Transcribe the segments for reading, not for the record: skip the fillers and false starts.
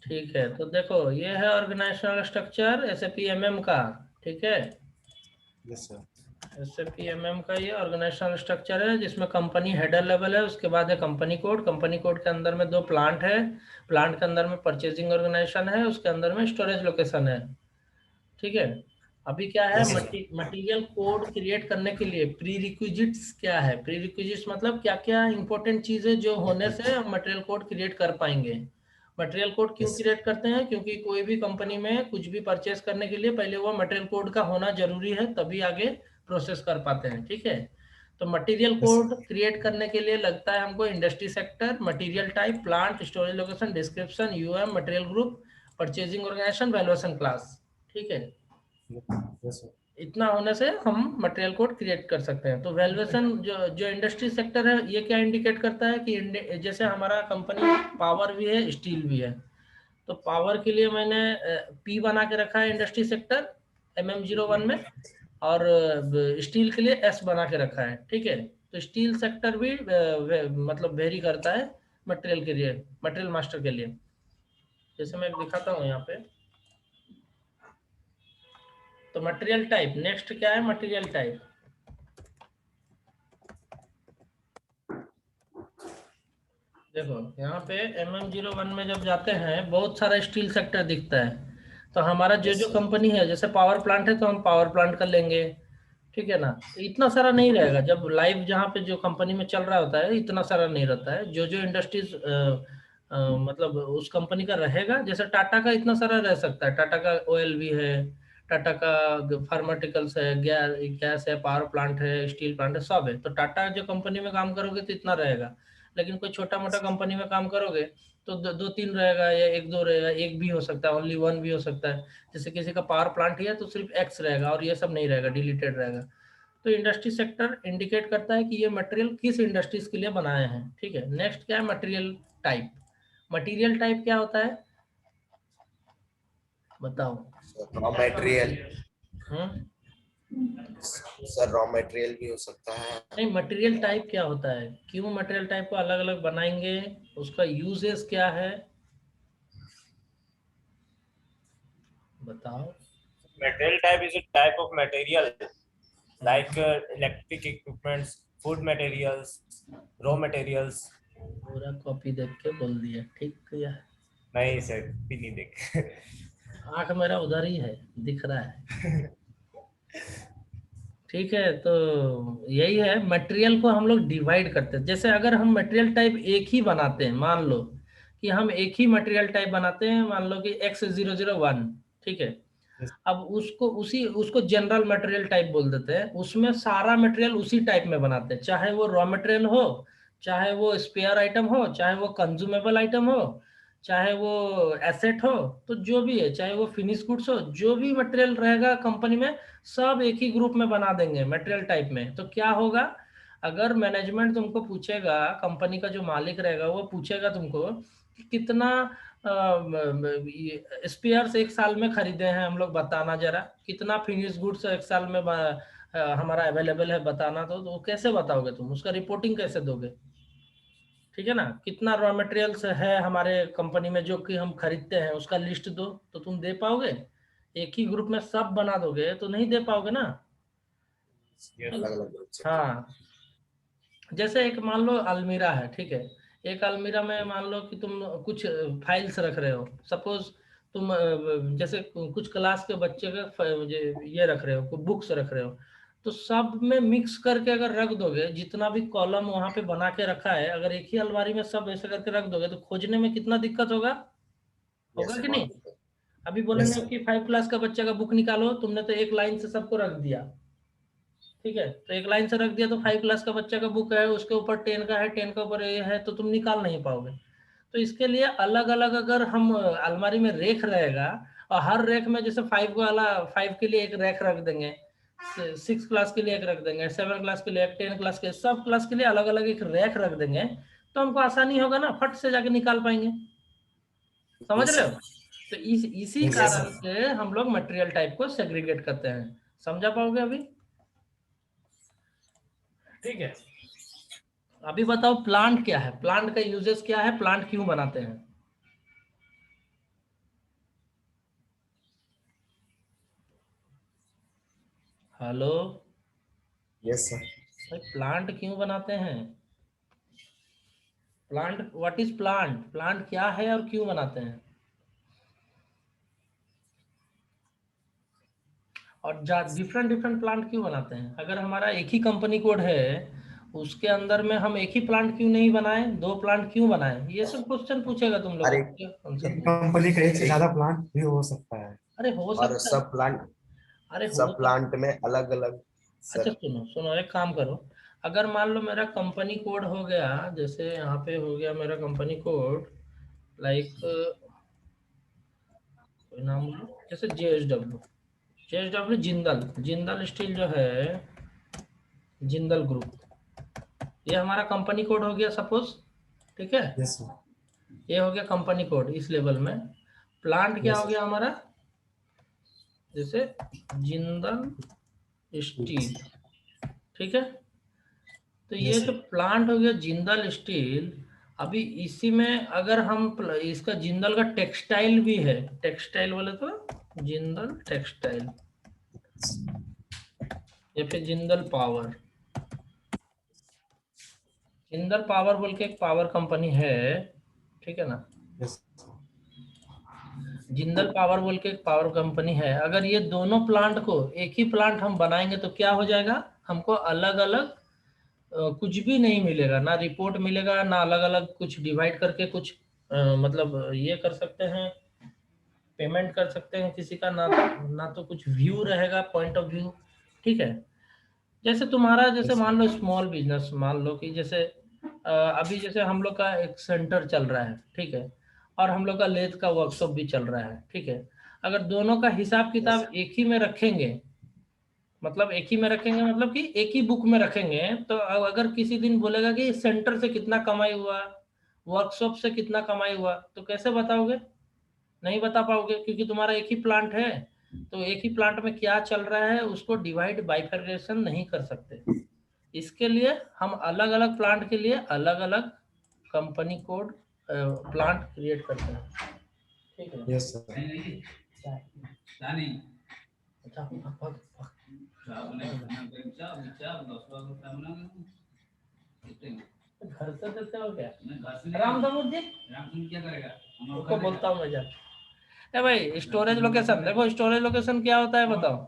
ठीक है, तो देखो ये है ऑर्गेनाइजेशनल स्ट्रक्चर एसएपी एमएम का। ठीक है, यस सर। एसएपी एमएम का ये ऑर्गेनाइजेशनल स्ट्रक्चर है, जिसमें कंपनी हेडर लेवल है, उसके बाद है कंपनी कोड। कंपनी कोड के अंदर में दो प्लांट है, प्लांट के अंदर में परचेजिंग ऑर्गेनाइजेशन है, उसके अंदर में स्टोरेज लोकेशन है। ठीक है, अभी क्या है, yes sir. Material code create करने के लिए प्री रिक्विजिट्स क्या है। प्री रिक्विजिट्स मतलब क्या क्या इंपॉर्टेंट चीजें जो होने से हम मटेरियल कोड क्रिएट कर पाएंगे। मटेरियल कोड क्यों यस क्रिएट करते हैं, क्योंकि कोई भी कंपनी में कुछ भी परचेस करने के लिए पहले वो मटेरियल कोड का होना जरूरी है, तभी आगे प्रोसेस कर पाते हैं। ठीक है, तो मटेरियल यस कोड क्रिएट करने के लिए लगता है हमको industry sector, material type, plant, storage location, description, UM, material group, purchasing organisation, valuation class. ठीक है, यस सर। इतना होने से हम मटेरियल कोड क्रिएट कर सकते हैं। तो वैल्यूएशन जो जो इंडस्ट्री सेक्टर है, ये क्या इंडिकेट करता है कि जैसे हमारा कंपनी पावर भी है, स्टील भी है, तो पावर के लिए मैंने पी बना के रखा है इंडस्ट्री सेक्टर MM01 में, और स्टील के लिए एस बना के रखा है। ठीक है, तो स्टील सेक्टर भी मतलब वेरी करता है मटेरियल के लिए, मटेरियल मास्टर के लिए। जैसे मैं दिखाता हूँ यहाँ पे, तो मटेरियल टाइप नेक्स्ट क्या है, मटेरियल टाइप। देखो यहाँ पे MM01 में जब जाते हैं, बहुत सारा स्टील सेक्टर दिखता है। तो हमारा जो यस जो सर। कंपनी है, जैसे पावर प्लांट है तो हम पावर प्लांट कर लेंगे। ठीक है ना, तो इतना सारा नहीं रहेगा। जब लाइव जहाँ पे जो कंपनी में चल रहा होता है, इतना सारा नहीं रहता है। जो जो इंडस्ट्रीज मतलब उस कंपनी का रहेगा, जैसे टाटा का इतना सारा रह सकता है, टाटा का ऑयल भी है, टाटा का फार्माटिकल्स है, गैस है, पावर प्लांट है, स्टील प्लांट है, सब है। तो टाटा जो कंपनी में काम करोगे तो इतना रहेगा। लेकिन कोई छोटा मोटा कंपनी में काम करोगे तो दो तीन रहेगा, या एक दो रहेगा, एक भी हो सकता है, ओनली वन भी हो सकता है। जैसे किसी का पावर प्लांट ही है तो सिर्फ एक्स रहेगा, और ये सब नहीं रहेगा, डिलीटेड रहेगा। तो इंडस्ट्री सेक्टर इंडिकेट करता है कि ये मटेरियल किस इंडस्ट्रीज के लिए बनाए हैं। ठीक है, नेक्स्ट क्या है, मटेरियल टाइप। मटेरियल टाइप क्या होता है, बताओ। Raw material. Hmm, sir raw material भी हो सकता है। नहीं, मटेरियल टाइप क्या होता है, क्यों मटेरियल टाइप को अलग अलग बनाएंगे, उसका यूजेस क्या है, बताओ। Material type is a type of material like electric equipments, food materials, raw materials. पूरा कॉपी देख के बोल दिया, ठीक किया। नहीं सर, भी नहीं देख। आंख मेरा उधर ही है, दिख रहा है। ठीक है, तो यही है, मटेरियल को हम लोग डिवाइड करते हैं। जैसे अगर हम मटेरियल टाइप एक ही बनाते हैं, मान लो कि हम एक ही मटेरियल टाइप बनाते हैं, मान लो कि X001। ठीक है, अब उसको जनरल मटेरियल टाइप बोल देते हैं। उसमें सारा मटेरियल उसी टाइप में बनाते हैं, चाहे वो रॉ मटेरियल हो, चाहे वो स्पेयर आइटम हो, चाहे वो कंज्यूमेबल आइटम हो, चाहे वो एसेट हो, तो जो भी है, चाहे वो फिनिश गुड्स हो, जो भी मटेरियल रहेगा कंपनी में, सब एक ही ग्रुप में बना देंगे मटेरियल टाइप में। तो क्या होगा, अगर मैनेजमेंट तुमको पूछेगा, कंपनी का जो मालिक रहेगा वो पूछेगा तुमको कि कितना स्पेयर्स एक साल में खरीदे हैं हम लोग, बताना जरा। कितना फिनिश गुड्स एक साल में हमारा अवेलेबल है, बताना। तो कैसे बताओगे तुम, उसका रिपोर्टिंग कैसे दोगे। ठीक है ना, कितना रॉ मटेरियल्स है हमारे कंपनी में जो कि हम खरीदते हैं, उसका लिस्ट दो, तो तुम दे पाओगे। एक ही ग्रुप में सब बना दोगे तो नहीं दे पाओगे ना। अलग अलग ग्रुप से। हाँ, जैसे एक मान लो अलमीरा है। ठीक है, एक अलमीरा में मान लो कि तुम कुछ फाइल्स रख रहे हो, सपोज तुम जैसे कुछ क्लास के बच्चे का ये रख रहे हो, बुक्स रख रहे हो, तो सब में मिक्स करके अगर रख दोगे, जितना भी कॉलम वहां पे बना के रखा है, अगर एक ही अलमारी में सब ऐसे करके रख दोगे, तो खोजने में कितना दिक्कत होगा, होगा यस कि नहीं। बहुत। अभी यस बोलेंगे सर। कि 5 क्लास का बच्चे का बुक निकालो, तुमने तो एक लाइन से सबको रख दिया। ठीक है, तो एक लाइन से रख दिया, तो 5 क्लास का बच्चा का बुक है, उसके ऊपर 10 का है, 10 का ऊपर ये है, तो तुम निकाल नहीं पाओगे। तो इसके लिए अलग अलग अगर हम अलमारी में रेक रहेगा, और हर रेक में जैसे 5 के लिए एक रैक रख देंगे, 6 क्लास के लिए एक रख देंगे, 7 क्लास के लिए एक, 10 क्लास के, सब क्लास के लिए अलग अलग एक रैक रख देंगे, तो हमको आसानी होगा ना, फट से जाके निकाल पाएंगे। समझ यस रहे हो। सर। तो इसी यस कारण सर। से हम लोग मटेरियल टाइप को सेग्रीगेट करते हैं। समझा पाओगे अभी। ठीक है, अभी बताओ प्लांट क्या है, प्लांट का यूजेस क्या है, प्लांट क्यों बनाते हैं। Hello yes sir. भाई, प्लांट क्यों बनाते हैं? Plant, what is plant? Plant क्या है और क्यों बनाते हैं? और डिफरेंट डिफरेंट प्लांट क्यों बनाते हैं? अगर हमारा एक ही कंपनी कोड है, उसके अंदर में हम एक ही प्लांट क्यों नहीं बनाएं, दो प्लांट क्यों बनाएं? ये सब क्वेश्चन पूछेगा तुम लोग अरे को आंसर एक में। कंपनी का एक से एक ज्यादा प्लांट भी हो सकता है। अरे हो और सकता है। अरे हो सब सकता। प्लांट में अलग अलग अच्छा सर। सुनो सुनो, एक काम करो। अगर मान लो मेरा कंपनी कोड हो गया, जैसे यहाँ पे हो गया मेरा कंपनी कोड, लाइक कोई नाम लो, जैसे JSW। JSW Jindal, Jindal steel जो है, जिंदल ग्रुप, ये हमारा कंपनी कोड हो गया सपोज। ठीक है, यस सर। ये हो गया कंपनी कोड इस लेवल में। प्लांट क्या यस हो गया हमारा? जैसे जिंदल स्टील। ठीक है, तो ये यस जो सर। प्लांट हो गया जिंदल स्टील, अभी इसी में अगर हम इसका जिंदल का टेक्सटाइल भी है, टेक्सटाइल बोले तो जिंदल टेक्सटाइल, या फिर जिंदल पावर। जिंदल पावर बोल के एक पावर कंपनी है, ठीक है ना, यस जिंदल पावर बोल के एक पावर कंपनी है। अगर ये दोनों प्लांट को एक ही प्लांट हम बनाएंगे तो क्या हो जाएगा? हमको अलग अलग कुछ भी नहीं मिलेगा, ना रिपोर्ट मिलेगा, ना अलग अलग कुछ डिवाइड करके कुछ मतलब ये कर सकते हैं, पेमेंट कर सकते हैं किसी का, ना तो कुछ व्यू रहेगा, पॉइंट ऑफ व्यू। ठीक है, जैसे तुम्हारा, जैसे यस मान लो स्मॉल बिजनेस, मान लो कि जैसे अभी जैसे हम लोग का एक सेंटर चल रहा है, ठीक है, और हम लोग का लेथ का वर्कशॉप भी चल रहा है, ठीक है। अगर दोनों का हिसाब यस किताब एक ही में रखेंगे, मतलब एक ही में रखेंगे, मतलब कि एक ही बुक में रखेंगे, तो अब अगर किसी दिन बोलेगा कि सेंटर से कितना कमाई हुआ, वर्कशॉप से कितना कमाई हुआ, तो कैसे बताओगे? नहीं बता पाओगे, क्योंकि तुम्हारा एक ही प्लांट है। तो एक ही प्लांट में क्या चल रहा है उसको डिवाइड बाइफरकेशन नहीं कर सकते। इसके लिए हम अलग अलग प्लांट के लिए अलग अलग कंपनी कोड प्लांट क्रिएट करते हैं। ठीक है। Yes sir. अच्छा, घर से देते हो क्या? राम जी उसको बोलता हूँ मैं जाके। ए भाई, स्टोरेज लोकेशन देखो, स्टोरेज लोकेशन क्या होता है बताओ?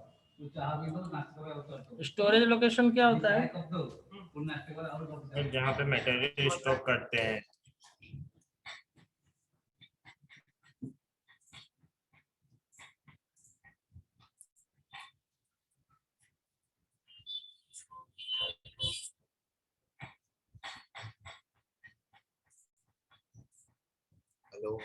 स्टोरेज लोकेशन क्या होता है? जहाँ पे मटेरियल स्टॉक करते हैं। Hello.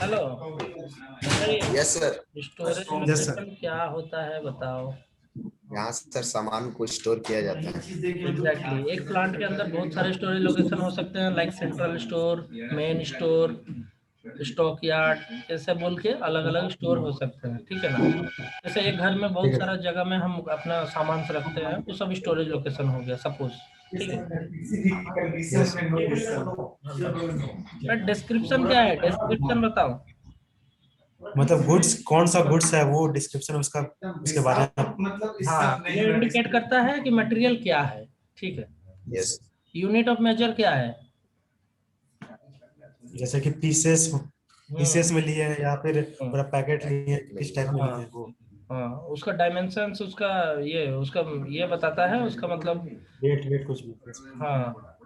Hello yes sir. Storage yes sir. Location क्या होता है बताओ? यहाँ सर सामान को स्टोर किया जाता है। एग्जैक्टली, एक प्लांट के अंदर बहुत सारे स्टोरेज लोकेशन हो सकते हैं, like central store, main store, stock yard, ऐसे बोल के अलग अलग स्टोर हो सकते हैं। ठीक है ना, जैसे एक घर में ठीक बहुत है। सारा जगह में हम अपना सामान से रखते हैं, तो सब स्टोरेज लोकेशन हो गया सपोज। ठीक है, यस बट डिस्क्रिप्शन क्या है? डिस्क्रिप्शन बताओ। मतलब गुड्स कौन सा गुड्स है वो डिस्क्रिप्शन उसका, उसके बारे में। हाँ, ये इंडिकेट करता है कि मटेरियल क्या है। ठीक है, यस यूनिट ऑफ मेजर क्या है? जैसे कि पीसेस, पीसेस में लिए हैं या फिर हम्म, पूरा पैकेट लिए हैं, किस टाइप में लिए हाँ हैं वो। हाँ, उसका डायमेंशंस, उसका उसका ये बताता है, उसका मतलब। वेट वेट कुछ भी। हाँ,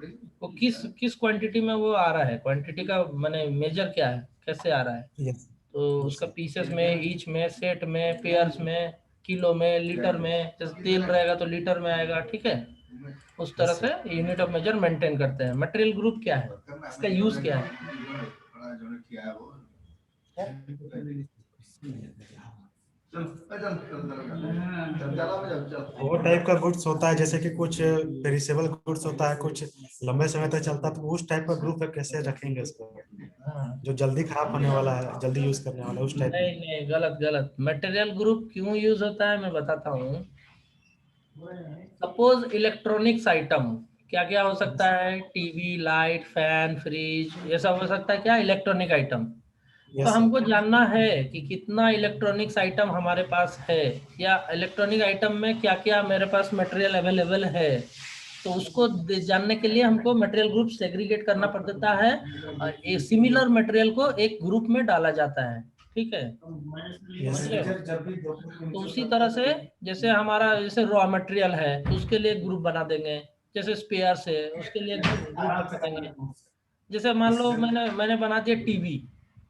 वो किस किस क्वांटिटी में वो आ रहा है, क्वांटिटी का माने मेजर क्या है, कैसे आ रहा है। यस तो यस उसका पीसेस में, ईच में, सेट में, पेयर्स में, किलो में, लीटर में, जैसे तेल रहेगा तो लीटर में आएगा, ठीक है। उस तरह से यूनिट ऑफ मेजर मेंटेन करते हैं। मटेरियल ग्रुप क्या है, इसका यूज क्या है? वो टाइप का गुड्स होता है, जैसे कि कुछ पेरिसेबल गुड्स होता है, कुछ लंबे समय तक चलता है, तो उस टाइप का ग्रुप है, कैसे रखेंगे इसको, जो जल्दी खराब होने वाला है, जल्दी यूज करने वाला है, उस टाइप नहीं नहीं, गलत गलत। मटेरियल ग्रुप क्यों यूज होता है मैं बताता हूँ। सपोज इलेक्ट्रॉनिक्स आइटम क्या क्या हो सकता है, टीवी, लाइट, फैन, फ्रिज, ये सब हो सकता है क्या, इलेक्ट्रॉनिक आइटम। तो यस हमको सर। जानना है कि कितना इलेक्ट्रॉनिक्स आइटम हमारे पास है, या इलेक्ट्रॉनिक आइटम में क्या क्या मेरे पास मटेरियल अवेलेबल है। तो उसको जानने के लिए हमको मटेरियल ग्रुप सेग्रीगेट करना पड़ता है, और एक सिमिलर मटेरियल को एक ग्रुप में डाला जाता है, ठीक है। यस समझ रहे हो? तो उसी तरह से जैसे हमारा जैसे रॉ मटेरियल है तो उसके लिए एक ग्रुप बना देंगे, जैसे स्पेयर्स है उसके लिए ग्रुप बना देंगे। जैसे मान लो मैंने बना दिया टीवी,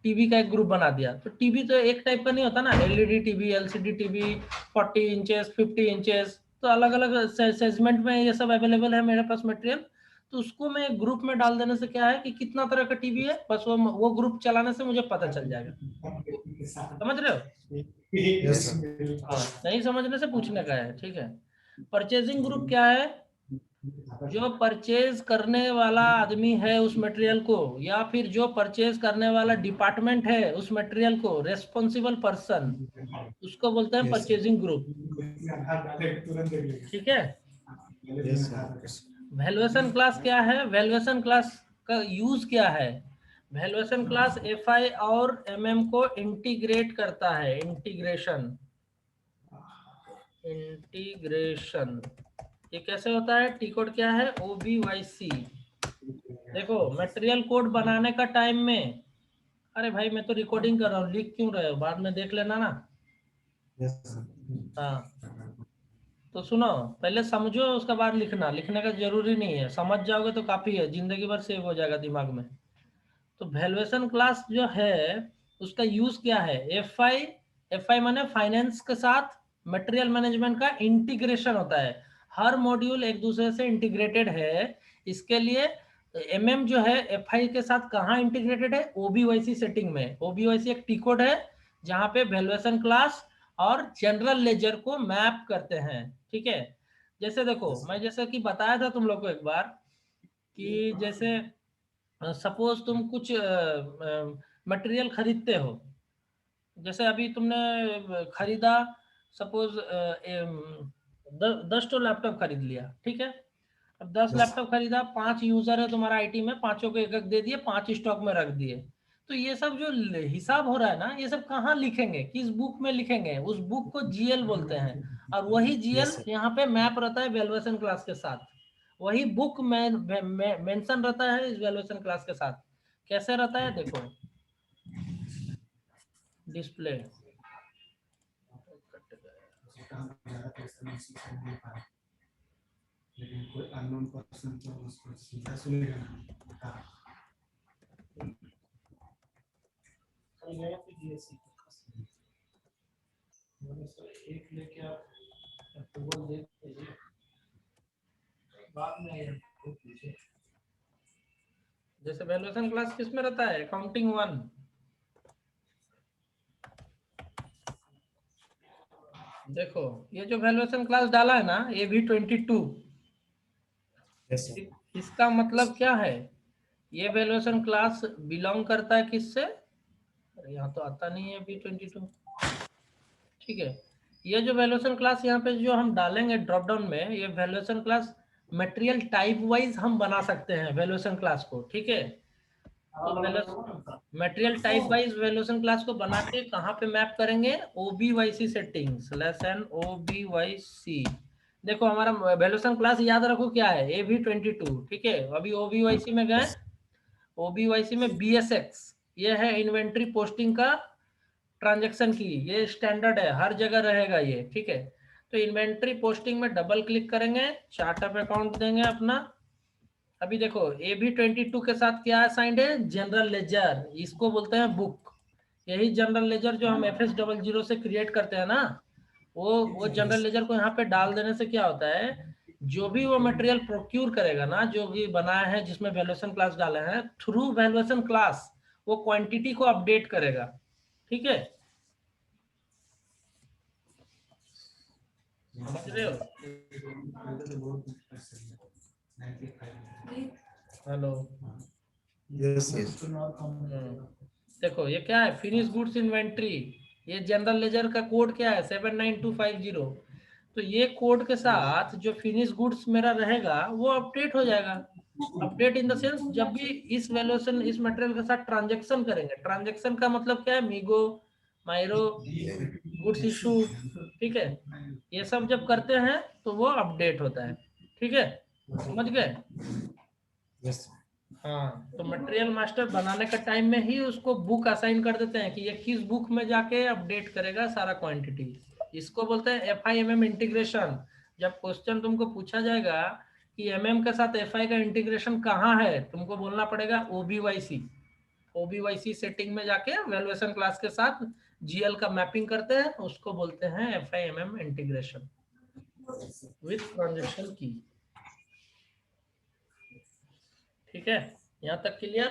टीवी का एक ग्रुप बना दिया। तो टीवी तो एक टाइप का नहीं होता ना, LED TV, LCD TV, 40 inches, 50 inches, तो अलग अलग सेगमेंट में ये सब अवेलेबल है मेरे पास मटेरियल। तो उसको मैं एक ग्रुप में डाल देने से क्या है कि कितना तरह का टीवी है, बस वो ग्रुप चलाने से मुझे पता चल जाएगा। समझ रहे हो? Yes sir. हाँ, नहीं समझने से पूछने का है, ठीक है। परचेजिंग ग्रुप क्या है, जो परचेज करने वाला आदमी है उस मटेरियल को, या फिर जो परचेज करने वाला डिपार्टमेंट है उस मटेरियल को, रेस्पॉन्सिबल पर्सन, उसको बोलते हैं यस परचेजिंग ग्रुप, ठीक है। Yes sir. वैल्यूएशन क्लास क्या है, वैल्यूएशन क्लास का यूज क्या है? वैल्यूएशन क्लास एफआई और एमएम को इंटीग्रेट करता है, इंटीग्रेशन, इंटीग्रेशन। ये कैसे होता है, टी कोड क्या है, OBYC। देखो मटेरियल कोड बनाने का टाइम में, अरे भाई मैं तो रिकॉर्डिंग कर रहा हूँ, लिख क्यों रहे हो, बाद में देख लेना ना। Yes sir. हाँ, तो सुनो, पहले समझो उसके बाद लिखना, लिखने का जरूरी नहीं है, समझ जाओगे तो काफी है, जिंदगी भर सेव हो जाएगा दिमाग में। तो वैल्यूएशन क्लास जो है उसका यूज क्या है, एफआई, एफआई माने फाइनेंस के साथ मटेरियल मैनेजमेंट का इंटीग्रेशन होता है। हर मॉड्यूल एक दूसरे से इंटीग्रेटेड है, इसके लिए एमएम जो है एफआई के साथ कहाँ इंटीग्रेटेड है, ओबीवाईसी सेटिंग में। ओबीवाईसी एक टी कोड है जहाँ पे वैल्यूएशन क्लास और जनरल लेजर को मैप करते हैं, ठीक है। जैसे देखो मैं जैसे कि बताया था तुम लोग को एक बार, कि जैसे सपोज तुम कुछ मटेरियल खरीदते हो, जैसे अभी तुमने खरीदा, सपोज 10 तो लैपटॉप खरीद लिया, ठीक है। अब 10 यस लैपटॉप खरीदा, 5 यूजर है तुम्हारा आईटी में, पांचों को एक एक दे दिए, 5 स्टॉक में रख दिए। तो ये सब जो हिसाब हो रहा है ना, ये सब कहाँ लिखेंगे, किस बुक में लिखेंगे, उस बुक को जीएल बोलते हैं। और वही जीएल यस सर। यहाँ पे मैप रहता है वैल्यूएशन क्लास के साथ, वही बुक में मेंशन रहता है इस वैल्यूएशन क्लास के साथ। कैसे रहता है देखो, डिस्प्ले, लेकिन कोई अननोन पर्सन तो उसको सीधा सुनेगा ना। एक लेके आप अप्रूवल दे दीजिए, बाद में जैसे वैल्यूएशन क्लास किस में रहता है, अकाउंटिंग 1। देखो ये जो वैल्यूएशन क्लास डाला है ना, AB22, यस सर। इसका मतलब क्या है, ये वैल्यूएशन क्लास बिलोंग करता है किससे, अरे यहाँ तो आता नहीं है B22, ठीक है। ये जो वैल्यूएशन क्लास यहाँ पे जो हम डालेंगे ड्रॉप डाउन में, ये valuation class material type wise हम बना सकते हैं वैल्यूएशन क्लास को, ठीक है। तो material type wise valuation class को बना के कहाँ पे मैप करेंगे, OBYC सेटिंग्स, लेसन OBYC। देखो हमारा वैल्यूएशन क्लास याद रखो क्या है, AB22, ठीक है। अभी OBYC में गए, OBYC में BSX, ये है इन्वेंट्री पोस्टिंग का ट्रांजैक्शन की, ये स्टैंडर्ड है, हर जगह रहेगा ये, ठीक है। तो इन्वेंट्री पोस्टिंग में डबल क्लिक करेंगे, चार्ट ऑफ अकाउंट देंगे अपना। अभी देखो AB22 के साथ क्या असाइंड है, जनरल लेजर, इसको बोलते हैं बुक। यही जनरल लेजर जो हम FS00 से क्रिएट करते हैं ना, वो जनरल लेजर को यहाँ पे डाल देने से क्या होता है, जो भी वो मटेरियल प्रोक्यूर करेगा ना, जो भी बनाया है जिसमें वैल्यूएशन क्लास डाले हैं, थ्रू वैल्यूएशन क्लास वो क्वांटिटी को अपडेट करेगा। ठीक है, समझ रहे हो? हेलो। यस देखो ये क्या है, फिनिश गुड्स इन्वेंट्री, ये जनरल लेजर का कोड क्या है 79250। तो ये कोड के साथ जो फिनिश गुड्स मेरा रहेगा वो अपडेट हो जाएगा। अपडेट इन द सेंस, जब भी इस वैल्यूएशन इस मटेरियल के साथ ट्रांजैक्शन करेंगे, ट्रांजैक्शन का मतलब क्या है, मीगो, माइरो, गुड्स इशू, ठीक है, ये सब जब करते हैं तो वो अपडेट होता है। ठीक है, समझ गए? यस हाँ, तो मटेरियल मास्टर बनाने का टाइम में ही उसको बुक असाइन कर देते हैं कि ये किस बुक में जाके अपडेट करेगा सारा क्वांटिटी। इसको बोलते हैं FIMM इंटीग्रेशन। जब क्वेश्चन तुमको पूछा जाएगा कि MM के साथ FI का इंटीग्रेशन कहाँ है, तुमको बोलना पड़ेगा OBYC सेटिंग में जाके वैल्यूएशन क्लास के साथ GL का मैपिंग करते हैं, उसको बोलते हैं FIMM इंटीग्रेशन विथ ट्रांजैक्शन की। ठीक है, यहाँ तक क्लियर?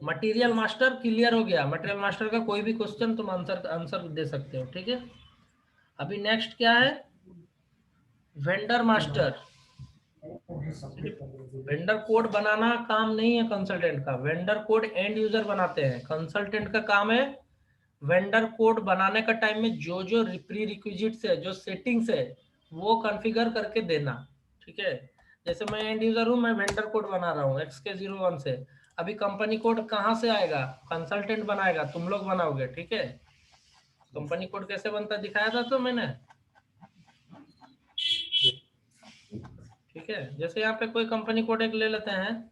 मटेरियल मास्टर क्लियर हो गया। मटेरियल मास्टर का कोई भी क्वेश्चन तुम आंसर दे सकते हो। ठीक है, अभी नेक्स्ट क्या है, वेंडर मास्टर। वेंडर कोड बनाना काम नहीं है कंसल्टेंट का, वेंडर कोड एंड यूजर बनाते हैं। कंसल्टेंट का काम है वेंडर कोड बनाने का टाइम में जो जो प्री रिक्विजिट्स है, जो सेटिंग्स है, वो कॉन्फ़िगर करके देना। ठीक है, जैसे मैं एंड यूजर हूँ, मैं वेंडर कोड बना रहा हूँ XK01 से। अभी कंपनी कोड कहाँ से आएगा, कंसल्टेंट बनाएगा, तुम लोग बनाओगे। ठीक है, कंपनी कोड कैसे बनता दिखाया था तो मैंने। ठीक है, जैसे यहाँ पे कोई कंपनी कोड एक ले लेते हैं,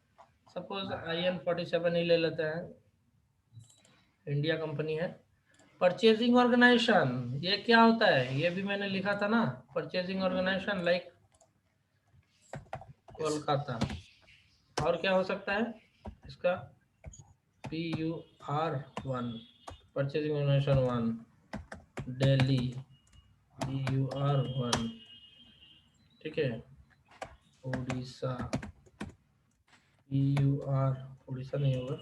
सपोज IN47 ही ले लेते हैं, इंडिया कंपनी है। परचेजिंग ऑर्गेनाइजेशन, ये क्या होता है, ये भी मैंने लिखा था ना, परचेजिंग ऑर्गेनाइजेशन लाइक कोलकाता। और क्या हो सकता है इसका, PUR1, purchasing organisation 1, Delhi PUR1। ठीक है, उड़ीसा PUR, उड़ीसा नहीं होगा,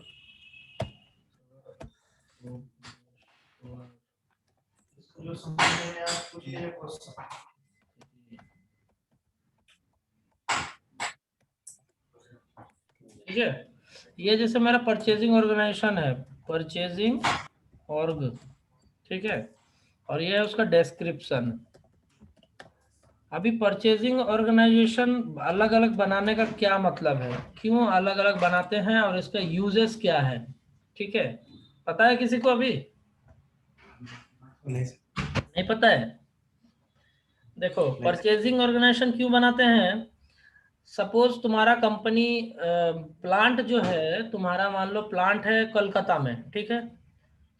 जो समझ में आप पूछिए क्वेश्चन। ठीक है, ये जैसे मेरा परचेजिंग ऑर्गेनाइजेशन है, परचेजिंग ऑर्ग। ठीक है, और ये है उसका डिस्क्रिप्शन। अभी परचेजिंग ऑर्गेनाइजेशन अलग अलग बनाने का क्या मतलब है, क्यों अलग अलग बनाते हैं, और इसका यूजेस क्या है? ठीक है, पता है किसी को अभी? नहीं पता है? देखो, परचेजिंग ऑर्गेनाइजेशन क्यों बनाते हैं, सपोज तुम्हारा कंपनी प्लांट जो है तुम्हारा, मान लो प्लांट है कलकत्ता में। ठीक है,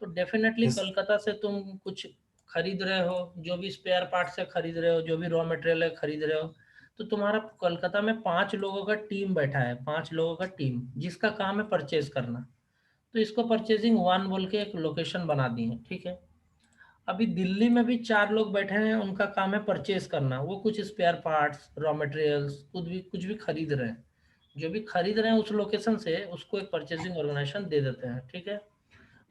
तो डेफिनेटली Yes. कलकत्ता से तुम कुछ खरीद रहे हो, जो भी स्पेयर पार्ट से खरीद रहे हो, जो भी रॉ मटेरियल है खरीद रहे हो, तो तुम्हारा कलकत्ता में 5 लोगों का टीम बैठा है, 5 लोगों का टीम, जिसका काम है परचेज करना। तो इसको परचेजिंग 1 बोल के एक लोकेशन बना दी है। ठीक है, अभी दिल्ली में भी 4 लोग बैठे हैं, उनका काम है परचेज करना, वो कुछ स्पेयर पार्ट्स, रॉ मटेरियल्स, कुछ भी खरीद रहे हैं। जो भी खरीद रहे हैं उस लोकेशन से, उसको एक परचेजिंग ऑर्गेनाइजेशन दे देते हैं। ठीक है,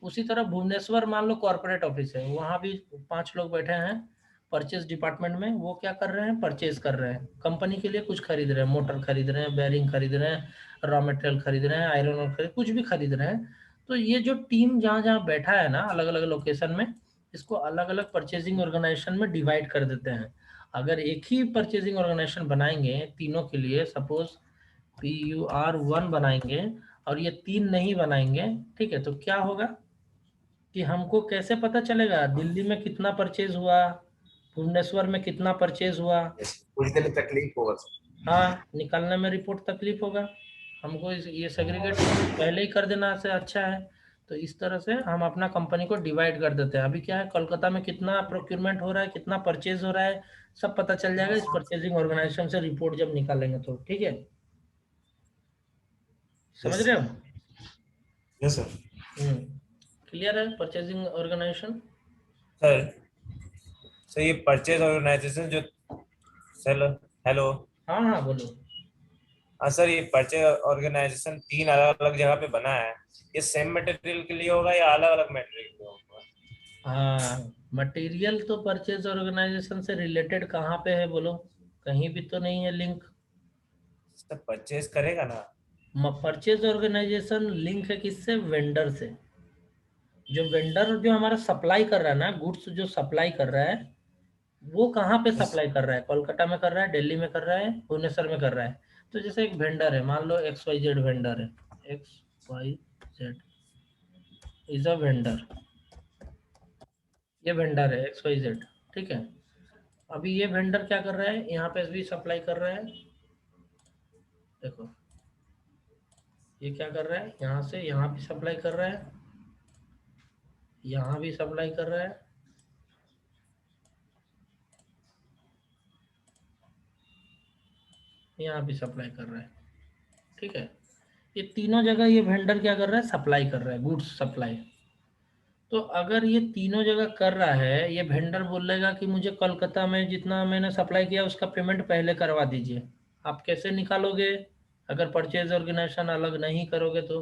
उसी तरह भुवनेश्वर मान लो कॉर्पोरेट ऑफिस है, वहाँ भी 5 लोग बैठे हैं परचेज डिपार्टमेंट में, वो क्या कर रहे हैं, परचेज कर रहे हैं, कंपनी के लिए कुछ खरीद रहे हैं, मोटर खरीद रहे हैं, बेयरिंग खरीद रहे हैं, रॉ मटेरियल खरीद रहे हैं, आयरन और खरीद, कुछ भी खरीद रहे हैं। तो ये जो टीम जहाँ जहाँ बैठा है ना, अलग अलग लोकेशन में, इसको अलग अलग परचेजिंग ऑर्गेनाइजेशन में डिवाइड कर देते हैं। अगर एक ही परचेजिंग ऑर्गेनाइजेशन बनाएंगे तीनों के लिए, सपोज PUR1 बनाएंगे और ये 3 नहीं बनाएंगे, ठीक है, तो क्या होगा कि हमको कैसे पता चलेगा दिल्ली में कितना परचेज हुआ, भुवनेश्वर में कितना परचेज हुआ? कुछ दिन तकलीफ होगा सर। हाँ, निकालने में रिपोर्ट तकलीफ होगा। हमको ये सेग्रीगेट पहले ही कर देना से अच्छा है। तो इस तरह से हम अपना कंपनी को डिवाइड कर देते हैं। अभी क्या है, कोलकाता में कितना प्रोक्यूरमेंट हो रहा है, कितना परचेज हो रहा है, सब पता चल जाएगा इस परचेजिंग ऑर्गेनाइजेशन से रिपोर्ट जब निकालेंगे तो। ठीक है, समझ रहे हो? Yes sir. क्लियर है परचेजिंग ऑर्गेनाइजेशन? सर सर ये परचेज ऑर्गेनाइजेशन जो हेलो हेलो हाँ हाँ बोलो। हाँ सर, ये परचेज ऑर्गेनाइजेशन 3 अलग अलग जगह पे बना है। ये सेम मटेरियल के लिए होगा या अलग अलग मटेरियल के लिए होगा? हाँ, मटेरियल तो परचेज ऑर्गेनाइजेशन से रिलेटेड कहाँ पे है बोलो, कहीं भी तो नहीं है लिंक। सर परचेज करेगा ना? परचेज ऑर्गेनाइजेशन लिंक है किससे, वेंडर से। जो वेंडर जो हमारा सप्लाई कर रहा है ना, गुड्स जो सप्लाई कर रहा है, वो कहाँ पे सप्लाई कर रहा है, कोलकाता में कर रहा है, दिल्ली में कर रहा है, भुवनेश्वर में कर रहा है। तो जैसे एक वेंडर है, मान लो XYZ वेंडर है, XYZ इज अ वेंडर, ये वेंडर है XYZ, ठीक है। अभी ये वेंडर क्या कर रहा है, यहाँ पे भी सप्लाई कर रहा है, देखो ये क्या कर रहा है, यहाँ से यहाँ भी सप्लाई कर रहा है, यहाँ भी सप्लाई कर रहा है, यहाँ भी सप्लाई कर रहा है, ठीक है। ये तीनों जगह ये वेंडर क्या कर रहा है, सप्लाई कर रहा है, गुड्स सप्लाई। तो अगर ये तीनों जगह कर रहा है, ये वेंडर बोलेगा कि मुझे कोलकाता में जितना मैंने सप्लाई किया उसका पेमेंट पहले करवा दीजिए। आप कैसे निकालोगे अगर परचेज ऑर्गेनाइजेशन अलग नहीं करोगे तो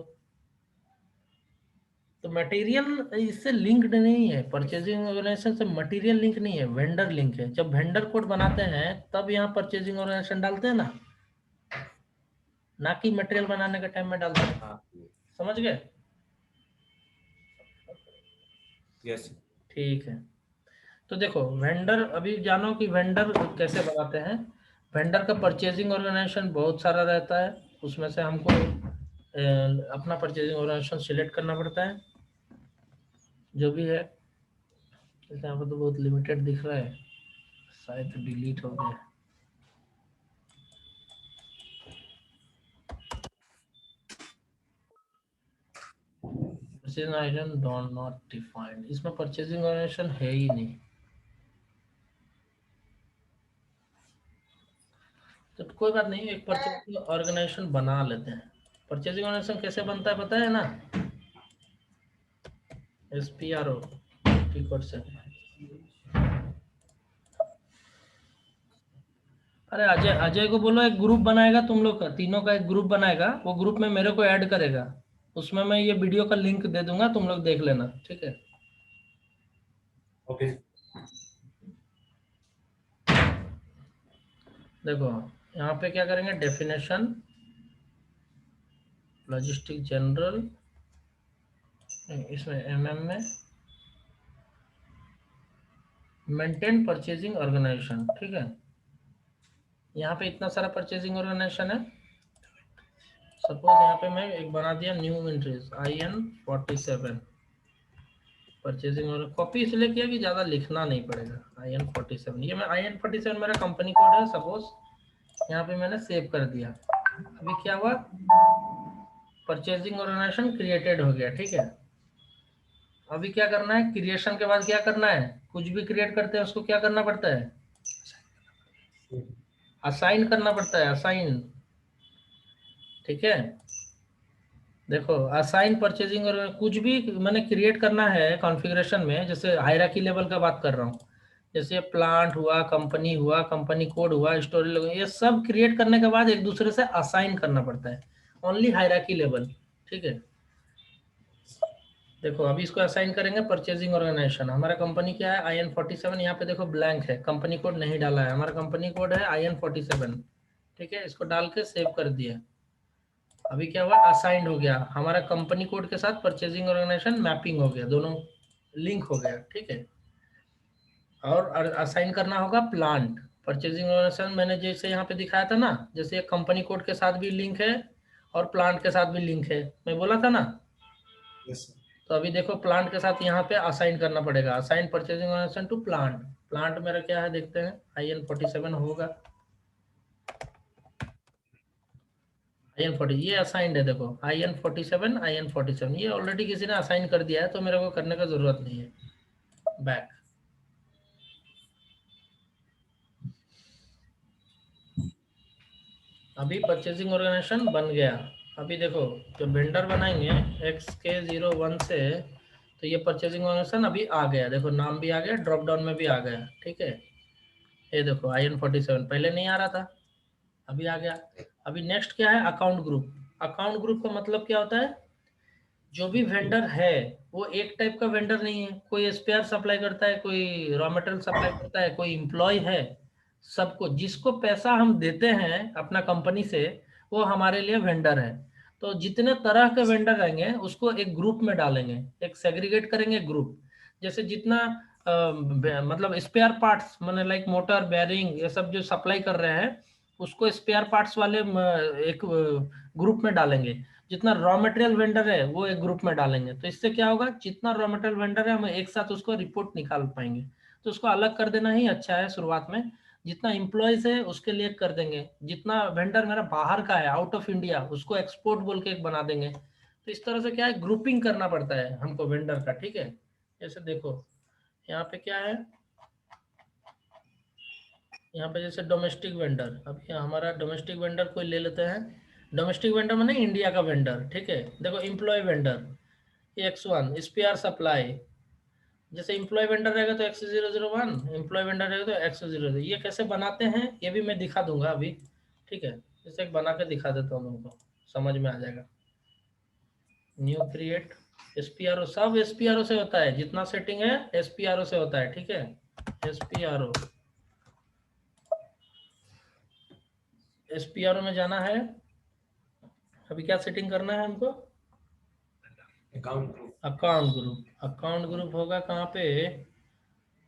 मटेरियल इससे लिंक्ड नहीं है, परचेजिंग ऑर्गेनाइजेशन से मटेरियल लिंक नहीं है, वेंडर लिंक है। जब वेंडर कोड बनाते हैं तब यहाँ परचेजिंग ऑर्गेनाइजेशन डालते हैं ना कि मटेरियल बनाने के टाइम में डालते हैं। हाँ समझ गए? यस। ठीक है। तो देखो वेंडर, अभी जानो कि वेंडर कैसे बनाते हैं। वेंडर का परचेजिंग ऑर्गेनाइजेशन बहुत सारा रहता है, उसमें से हमको अपना परचेजिंग ऑर्गेनाइजेशन सिलेक्ट करना पड़ता है, जो भी है। जैसे यहाँ पर तो बहुत लिमिटेड दिख रहा है, शायद डिलीट हो गया। परचेजिंग ऑर्गेनाइजेशन नॉट डिफाइंड, इसमें परचेजिंग ऑर्गेनाइजेशन है ही नहीं। तो कोई बात नहीं, एक परचेजिंग ऑर्गेनाइजेशन बना लेते हैं। परचेजिंग ऑर्गेनाइजेशन कैसे बनता है पता है ना? SPRO कोड से। अरे अजय, अजय को बोलो एक ग्रुप बनाएगा, तुम लोग का तीनों का एक ग्रुप बनाएगा, वो ग्रुप में मेरे को ऐड करेगा, उसमें मैं ये वीडियो का लिंक दे दूंगा, तुम लोग देख लेना, ठीक है। ओके। देखो यहाँ पे क्या करेंगे, डेफिनेशन लॉजिस्टिक जनरल, इसमें में मेंटेन परचेजिंग ऑर्गेनाइजेशन, ठीक है। यहाँ पे इतना सारा परचेजिंग ऑर्गेनाइजेशन है। सपोज यहाँ पे मैं एक बना दिया न्यू एंट्रीज IN47 परचेजिंग, और कॉपी इसलिए किया कि ज्यादा लिखना नहीं पड़ेगा। IN47, ये मैं IN47 मेरा कंपनी कोड है, सपोज यहाँ पे मैंने सेव कर दिया। अभी क्या हुआ, परचेजिंग ऑर्गेनाइजेशन क्रिएटेड हो गया, ठीक है। अभी क्या करना है, क्रिएशन के बाद क्या करना है, कुछ भी क्रिएट करते हैं उसको क्या करना पड़ता है, असाइन करना पड़ता है, असाइन, ठीक है। देखो असाइन परचेजिंग, और कुछ भी मैंने क्रिएट करना है कॉन्फ़िगरेशन में, जैसे हायरार्की लेवल का बात कर रहा हूँ, जैसे प्लांट हुआ, कंपनी हुआ, कंपनी कोड हुआ, स्टोरी हुआ, ये सब क्रिएट करने के बाद एक दूसरे से असाइन करना पड़ता है, ओनली हायरार्की लेवल, ठीक है। देखो अभी इसको असाइन करेंगे, परचेजिंग ऑर्गेनाइजेशन हमारा कंपनी क्या है, IN47, यहाँ पे देखो ब्लैंक है, कंपनी कोड नहीं डाला है, हमारा कंपनी कोड है IN47, ठीक है। इसको डाल के सेव कर दिया। अभी क्या हुआ, असाइंड हो गया, हमारा कंपनी कोड के साथ परचेजिंग ऑर्गेनाइजेशन मैपिंग हो गया, दोनों लिंक हो गया, ठीक है। और असाइन करना होगा प्लांट, परचेजिंग ऑर्गेनाइजेशन मैंने जैसे यहाँ पे दिखाया था ना, जैसे कंपनी कोड के साथ भी लिंक है और प्लांट के साथ भी लिंक है, मैं बोला था ना। Yes sir. तो अभी देखो प्लांट के साथ यहाँ पे असाइन करना पड़ेगा, assign purchasing organisation to plant. Plant मेरा क्या है देखते हैं, IN47 होगा, IN40 ये असाइंड है, देखो IN47 ये ऑलरेडी किसी ने असाइन कर दिया है, तो मेरे को करने का जरूरत नहीं है। बैक, अभी परचेजिंग ऑर्गेनाइजेशन बन गया। अभी देखो जब वेंडर बनाएंगे XK01 से तो ये परचेजिंग ऑर्गेनाइजेशन अभी आ गया, देखो नाम भी आ गया, ड्रॉप डाउन में भी आ गया, ठीक है। ये देखो IN47 पहले नहीं आ रहा था, अभी आ गया। अभी नेक्स्ट क्या है, अकाउंट ग्रुप। अकाउंट ग्रुप का मतलब क्या होता है, जो भी वेंडर है वो एक टाइप का वेंडर नहीं है, कोई स्पेयर सप्लाई करता है, कोई रॉ मटेरियल सप्लाई करता है, कोई एम्प्लॉय है। सबको जिसको पैसा हम देते हैं अपना कंपनी से, वो हमारे लिए वेंडर है। तो जितने तरह के वेंडर रहेंगे उसको एक ग्रुप में डालेंगे, एक सेग्रीगेट करेंगे ग्रुप। जैसे जितना मतलब स्पेयर पार्ट्स मैंने लाइक मोटर बेयरिंग ये सब जो सप्लाई कर रहे हैं उसको स्पेयर पार्ट्स वाले एक ग्रुप में डालेंगे। जितना रॉ मटेरियल वेंडर है वो एक ग्रुप में डालेंगे। तो इससे क्या होगा, जितना रॉ मटेरियल वेंडर है हम एक साथ उसको रिपोर्ट निकाल पाएंगे। तो उसको अलग कर देना ही अच्छा है शुरुआत में। जितना एम्प्लॉयज है उसके लिए कर देंगे, जितना वेंडर मेरा बाहर का है आउट ऑफ इंडिया उसको एक्सपोर्ट बोल के एक बना देंगे। तो इस तरह से क्या है, ग्रुपिंग करना पड़ता है हमको वेंडर का, ठीक है। जैसे देखो यहाँ पे क्या है, यहाँ पे जैसे डोमेस्टिक वेंडर, अब यहाँ हमारा डोमेस्टिक वेंडर कोई ले लेते हैं। डोमेस्टिक वेंडर माने इंडिया का वेंडर, ठीक है। देखो employ vendor X1 spare supply, जैसे एम्प्लॉय वेंडर रहेगा तो X001, एम्प्लॉय वेंडर रहेगा तो X0। ये कैसे बनाते हैं ये भी मैं दिखा दूंगा अभी, ठीक है। जैसे एक बना के दिखा देता हूँ तुमको, समझ में आ जाएगा। न्यू क्रिएट SPRO, सब SPRO से होता है, जितना सेटिंग है SPRO से होता है, ठीक है। SPRO में जाना है। अभी क्या सेटिंग करना है हमको, अकाउंट ग्रुप होगा कहाँ पे,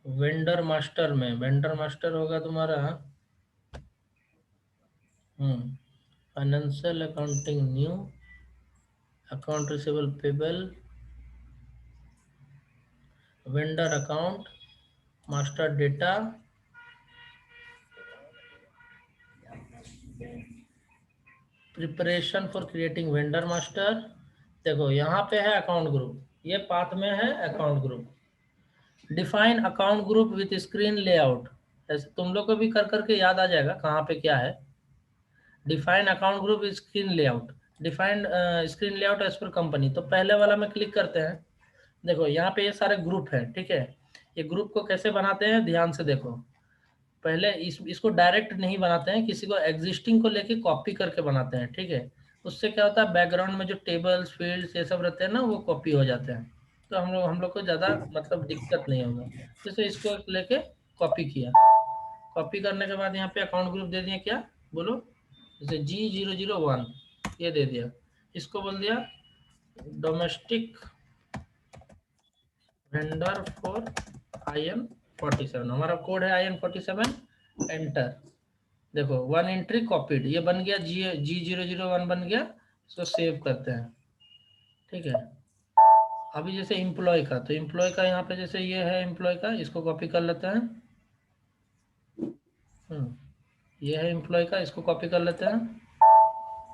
वेंडर मास्टर में। वेंडर मास्टर होगा तुम्हारा financial accounting, new account receivable payable, vendor account master data, preparation for creating vendor master. देखो यहाँ पे है अकाउंट ग्रुप, ये पाथ में है account group. Define account group with screen layout, ऐसे तुम लोग को भी कर करके याद आ जाएगा कहाँ पे क्या है। Define account group screen layout, defined screen layout as per company. तो पहले वाला में क्लिक करते हैं। देखो यहाँ पे ये सारे ग्रुप हैं, ठीक है। ये ग्रुप को कैसे बनाते हैं ध्यान से देखो। पहले इसको डायरेक्ट नहीं बनाते हैं, किसी को एग्जिस्टिंग को लेके कॉपी करके बनाते हैं, ठीक है। उससे क्या होता है, बैकग्राउंड में जो टेबल्स फील्ड्स ये सब रहते हैं ना वो कॉपी हो जाते हैं। तो हम लोग को ज़्यादा मतलब दिक्कत नहीं होगा। जैसे इसको लेके कॉपी किया, कॉपी करने के बाद यहाँ पे अकाउंट ग्रुप दे दिया, क्या बोलो, जैसे G001 ये दे दिया। इसको बोल दिया डोमेस्टिक वेंडर फॉर IN47, हमारा कोड है IN47, एंटर। देखो 1 एंट्री कॉपीड, ये बन गया G001 बन गया। इसको सेव करते हैं, ठीक है। अभी जैसे एम्प्लॉय का, तो एम्प्लॉय का यहाँ पे जैसे ये है एम्प्लॉय का, इसको कॉपी कर लेते हैं। ये है एम्प्लॉय का, इसको कॉपी कर लेते हैं।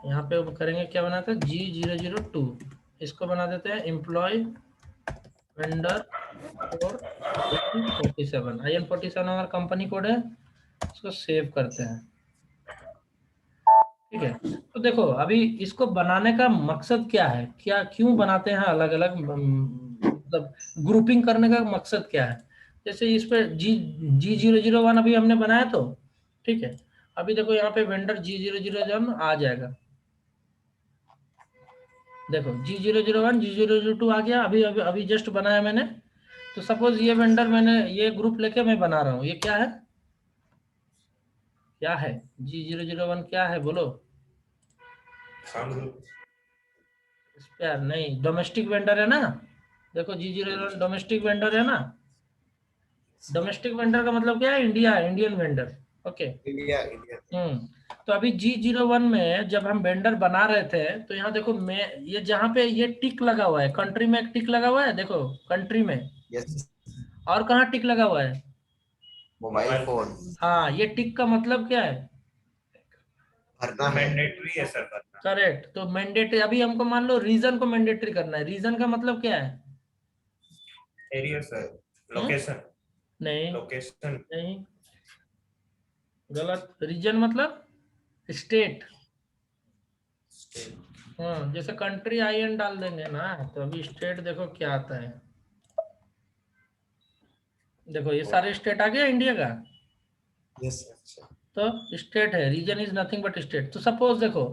यहाँ पे करेंगे क्या बनाते हैं, G002, इसको बना देते हैं एम्प्लॉय वेंडर फॉर IN47 हमारा कंपनी कोड है। इसको सेव करते हैं, ठीक है। तो देखो अभी इसको बनाने का मकसद क्या है, क्या क्यों बनाते हैं अलग अलग, मतलब ग्रुपिंग करने का मकसद क्या है। जैसे इस पे G001 अभी हमने बनाया तो ठीक है। अभी देखो यहाँ पे वेंडर G001 आ जाएगा। देखो G001 G002 आ गया, अभी अभी अभी जस्ट बनाया मैंने। तो सपोज ये वेंडर मैंने ये ग्रुप लेके मैं बना रहा हूँ, ये क्या है, क्या है G001 क्या है बोलो, स्पेयर नहीं, डोमेस्टिक वेंडर है ना। देखो G001 डोमेस्टिक वेंडर है ना। डोमेस्टिक वेंडर का मतलब क्या है, India, Indian vendor, okay. India. तो अभी G01 में जब हम वेंडर बना रहे थे तो यहाँ देखो मैं ये जहाँ पे ये टिक लगा हुआ है, कंट्री में एक टिक लगा हुआ है, देखो कंट्री में। यस। और कहाँ टिक लगा हुआ है, मोबाइल फोन हाँ। ये टिक का मतलब क्या है, भरना है। मैंडेटरी है सर भरना। करेक्ट। तो मैंडेटरी, अभी हमको मान लो रीजन को मैंडेटरी करना है। रीजन का मतलब क्या है, एरिया सर, लोकेशन। नहीं लोकेशन नहीं, गलत। रीजन मतलब स्टेट। हाँ, जैसे कंट्री IN डाल देंगे ना, तो अभी स्टेट देखो क्या आता है, देखो ये सारे स्टेट आ गया इंडिया का। यस तो स्टेट है, region is nothing but state. तो सपोज देखो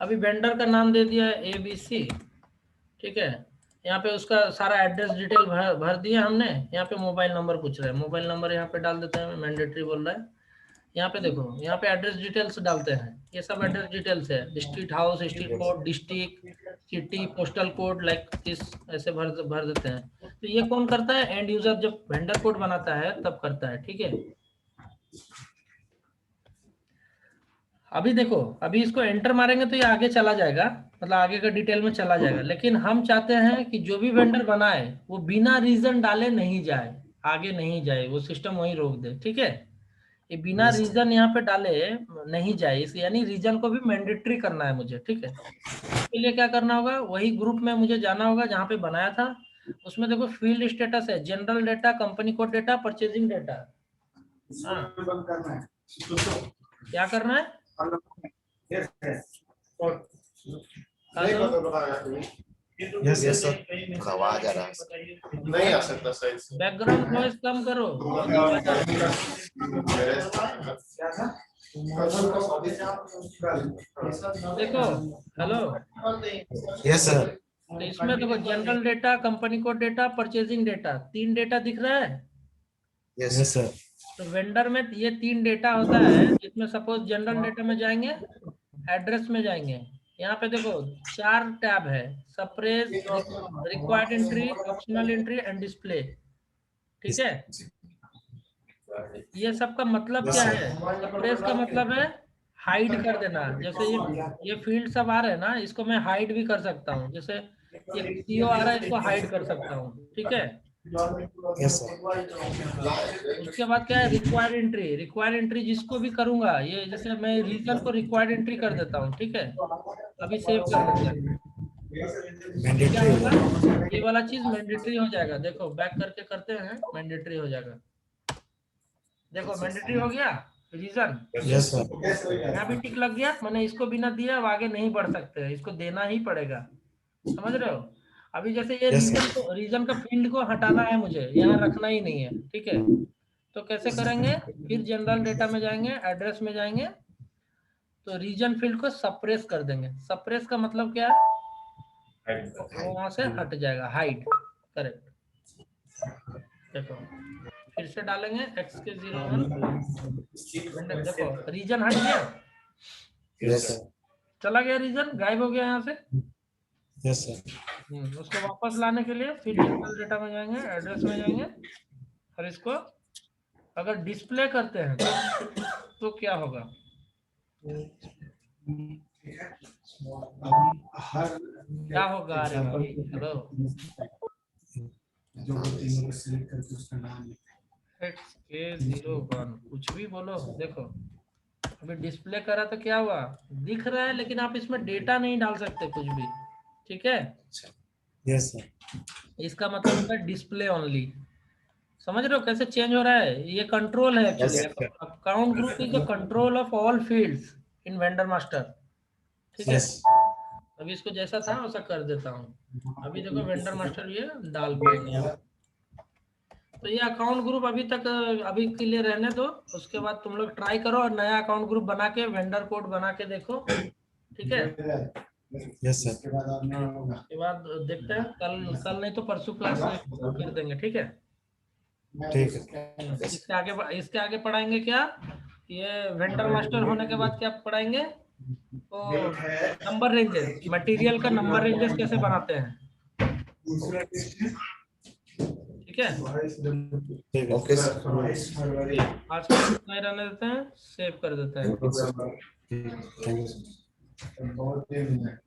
अभी वेंडर का नाम दे दिया है ABC, ठीक है। यहाँ पे उसका सारा एड्रेस डिटेल भर दिया हमने। यहाँ पे मोबाइल नंबर पूछ रहा है, मोबाइल नंबर यहाँ पे डाल देते हैं, मैंडेटरी बोल रहा है। यहाँ पे देखो, यहाँ पे एड्रेस डिटेल्स डालते हैं, ये सब एड्रेस डिटेल्स है, street house, street code, district, city, postal code, like this, ऐसे भर देते हैं। तो ये कौन करता है? एंड यूजर जब वेंडर कोड बनाता है तब करता है, ठीक है। अभी देखो, अभी इसको एंटर मारेंगे तो ये आगे चला जाएगा, मतलब आगे का डिटेल में चला जाएगा। लेकिन हम चाहते हैं कि जो भी वेंडर बनाए वो बिना रीजन डाले नहीं जाए, आगे नहीं जाए, वो सिस्टम वहीं रोक दे, ठीक है। ये बिना रीजन यहाँ पे डाले नहीं जाए, इस यानी रीजन को भी मैंडेटरी करना है मुझे, ठीक है। इसके लिए क्या करना होगा, वही ग्रुप में मुझे जाना होगा जहाँ पे बनाया था। उसमें देखो फील्ड स्टेटस है, general data, company code data, purchasing data. क्या करना है? यस सर, आवाज आ रहा है। नहीं आ सकता सही से। बैकग्राउंड नॉइज कम करो। देखो, हेलो, यस सर, तो इसमें देखो general data, company code data, purchasing data, 3 data दिख रहा है। यस यस सर, तो वेंडर में ये 3 डेटा होता है, जिसमें सपोज जनरल डेटा में जाएंगे, एड्रेस में जाएंगे, यहाँ पे देखो 4 टैब है, suppress, required entry, optional entry and display, ठीक है। ये सब का मतलब क्या है? सप्रेस का मतलब है हाइड कर देना। जैसे ये फील्ड सब आ रहे हैं ना, इसको मैं हाइड भी कर सकता हूँ। जैसे ये CO आ रहा है, इसको हाइड कर सकता हूँ, ठीक है। यस सर, उसके बाद क्या है? Required entry. रिक्वायर्ड एंट्री जिसको भी करूंगा, ये जैसे मैं रीजन को रिक्वायर्ड एंट्री कर देता हूँ, ठीक है। अभी सेव कर देते हैं। क्या मैंडेटरी होगा? ये वाला चीज मैंडेटरी हो जाएगा। देखो बैक करके करते हैं, मैंडेटरी हो जाएगा। देखो मैंडेटरी हो गया रीजन। यस सर, यहाँ भी टिक लग गया, मैंने इसको बिना दिया अब आगे नहीं बढ़ सकते, इसको देना ही पड़ेगा, समझ रहे हो। अभी जैसे ये Yes, रीजन का फील्ड को हटाना है मुझे, यहाँ रखना ही नहीं है, ठीक है। तो कैसे करेंगे? फिर जनरल डेटा में जाएंगे, एड्रेस में जाएंगे, तो रीजन फील्ड को सप्रेस कर देंगे। सप्रेस का मतलब क्या है? वो वहां से हट जाएगा, हाइड, करेक्ट। देखो फिर से डालेंगे x के 0 1। देखो रीजन हट गया, यस सर, चला गया रीजन, गायब हो गया यहाँ से। यस सर, उसको वापस लाने के लिए फिर जनरल डेटा में जाएंगे, एड्रेस में जाएंगे, और इसको अगर डिस्प्ले करते हैं तो क्या होगा? क्या होगा? अरे भाई हेलो, x के 0 1 कुछ भी बोलो। देखो अभी डिस्प्ले करा तो क्या हुआ? दिख रहा है, लेकिन आप इसमें डेटा नहीं डाल सकते कुछ भी, ठीक है। यस सर, इसका मतलब होता है डिस्प्ले ओनली। समझ रहे हो कैसे चेंज हो रहा है? ये कंट्रोल है actually. Account group is the control of all fields in vendor master, ठीक है। यस, अभी इसको जैसा था वैसा कर देता हूँ। अभी देखो वेंडर मास्टर ये डाल पाएंगे। तो ये अकाउंट ग्रुप अभी के लिए रहने दो, उसके बाद तुम लोग ट्राई करो और नया अकाउंट ग्रुप बना के वेंडर कोड बना के देखो, ठीक है। यस सर, उसके बाद देखते हैं, कल नहीं तो परसों क्लास कर देंगे, ठीक है। ठीक है, इसके आगे पढ़ाएंगे क्या? ये वेंडर मास्टर होने के बाद क्या पढ़ाएंगे? तो नंबर रेंजेस, मटेरियल का नंबर रेंजेस कैसे बनाते हैं, ठीक है। Okay sir. आज का नहीं रहने देते हैं, सेव कर देते हैं। Thank you sir.